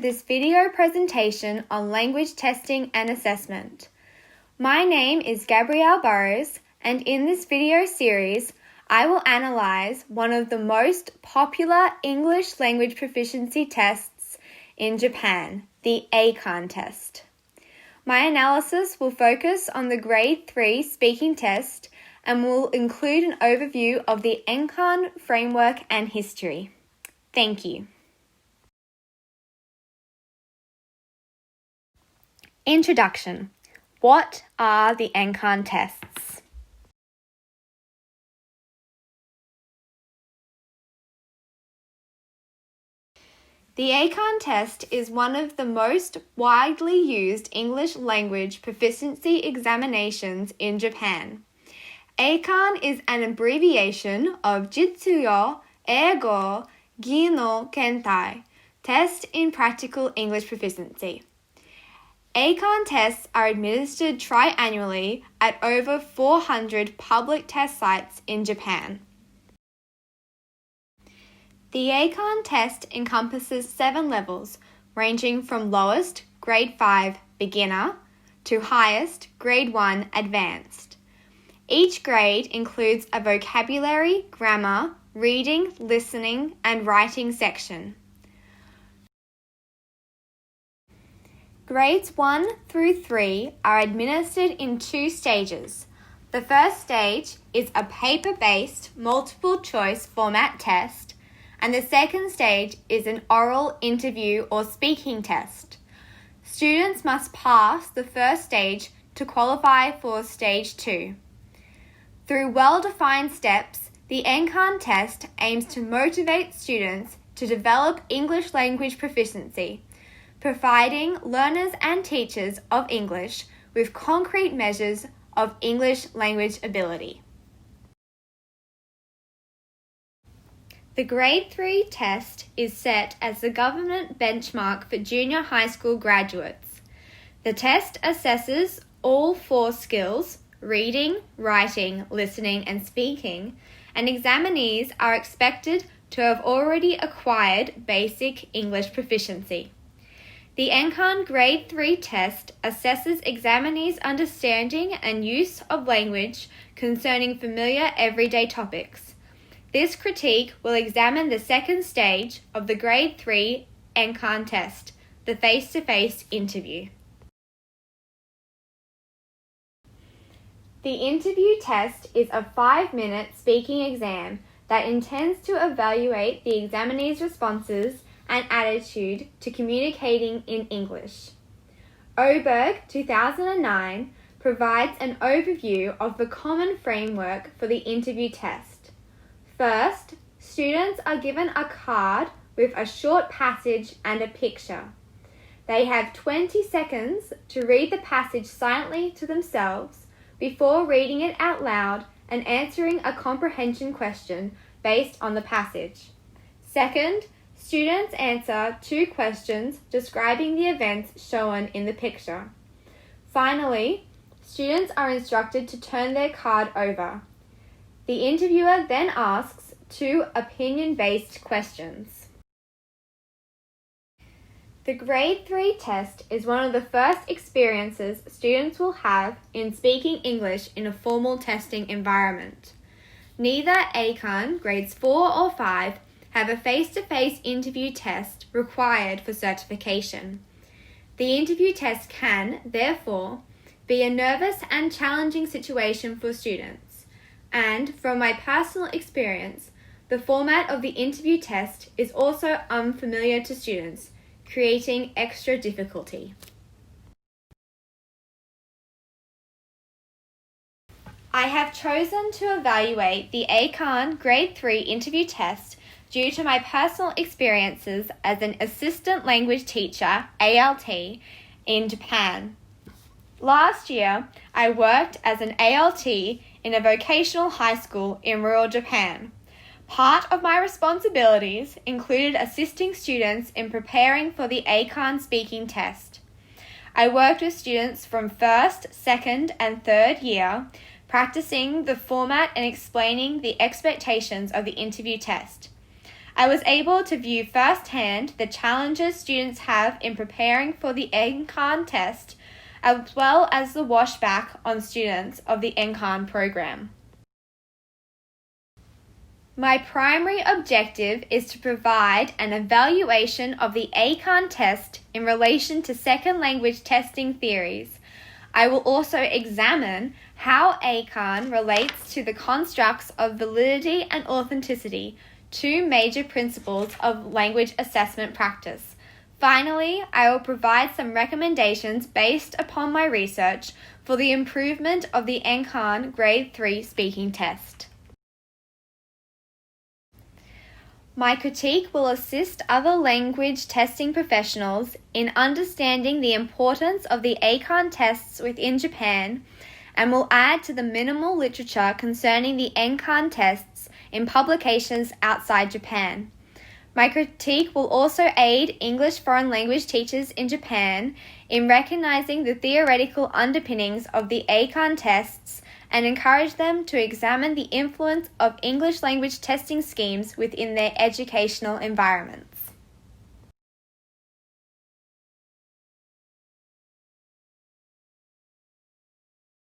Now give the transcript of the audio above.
this video presentation on language testing and assessment. My name is Gabrielle Burrows, and in this video series, I will analyse one of the most popular English language proficiency tests in Japan, the Eiken test. My analysis will focus on the Grade 3 speaking test and will include an overview of the Eiken framework and history. Thank you. Introduction. What are the Eiken tests? The Eiken test is one of the most widely used English language proficiency examinations in Japan. Eiken is an abbreviation of Jitsuyo Eigo Gi no Kentai, Test in Practical English Proficiency. Eiken tests are administered triannually at over 400 public test sites in Japan. The Eiken test encompasses 7 levels, ranging from lowest, Grade 5, beginner, to highest, Grade 1, advanced. Each grade includes a vocabulary, grammar, reading, listening, and writing section. Grades 1 through 3 are administered in 2 stages. The first stage is a paper-based multiple-choice format test, and the second stage is an oral interview or speaking test. Students must pass the first stage to qualify for stage 2. Through well-defined steps, the Eiken test aims to motivate students to develop English language proficiency, providing learners and teachers of English with concrete measures of English language ability. The Grade 3 test is set as the government benchmark for junior high school graduates. The test assesses all 4 skills: reading, writing, listening, and speaking, and examinees are expected to have already acquired basic English proficiency. The Eiken Grade 3 test assesses examinees' understanding and use of language concerning familiar everyday topics. This critique will examine the second stage of the Grade 3 Eiken test, the face-to-face interview. The interview test is a 5-minute speaking exam that intends to evaluate the examinee's responses and attitude to communicating in English. Oberg 2009 provides an overview of the common framework for the interview test. First, students are given a card with a short passage and a picture. They have 20 seconds to read the passage silently to themselves before reading it out loud and answering a comprehension question based on the passage. Second, students answer 2 questions describing the events shown in the picture. Finally, students are instructed to turn their card over. The interviewer then asks 2 opinion-based questions. The Grade 3 test is one of the first experiences students will have in speaking English in a formal testing environment. Neither Eiken Grades 4 or 5 have a face-to-face interview test required for certification. The interview test can, therefore, be a nervous and challenging situation for students, and from my personal experience, the format of the interview test is also unfamiliar to students, creating extra difficulty. I have chosen to evaluate the Eiken Grade 3 interview test due to my personal experiences as an assistant language teacher, ALT, in Japan. Last year, I worked as an ALT in a vocational high school in rural Japan. Part of my responsibilities included assisting students in preparing for the Eiken speaking test. I worked with students from 1st, 2nd, and 3rd year, practicing the format and explaining the expectations of the interview test. I was able to view firsthand the challenges students have in preparing for the Eiken test, as well as the washback on students of the Eiken program. My primary objective is to provide an evaluation of the Eiken test in relation to second language testing theories. I will also examine how Eiken relates to the constructs of validity and authenticity, two major principles of language assessment practice. Finally, I will provide some recommendations based upon my research for the improvement of the Eiken Grade 3 speaking test. My critique will assist other language testing professionals in understanding the importance of the Eiken tests within Japan, and will add to the minimal literature concerning the Eiken tests in publications outside Japan. My critique will also aid English foreign language teachers in Japan in recognizing the theoretical underpinnings of the Eiken tests and encourage them to examine the influence of English language testing schemes within their educational environments.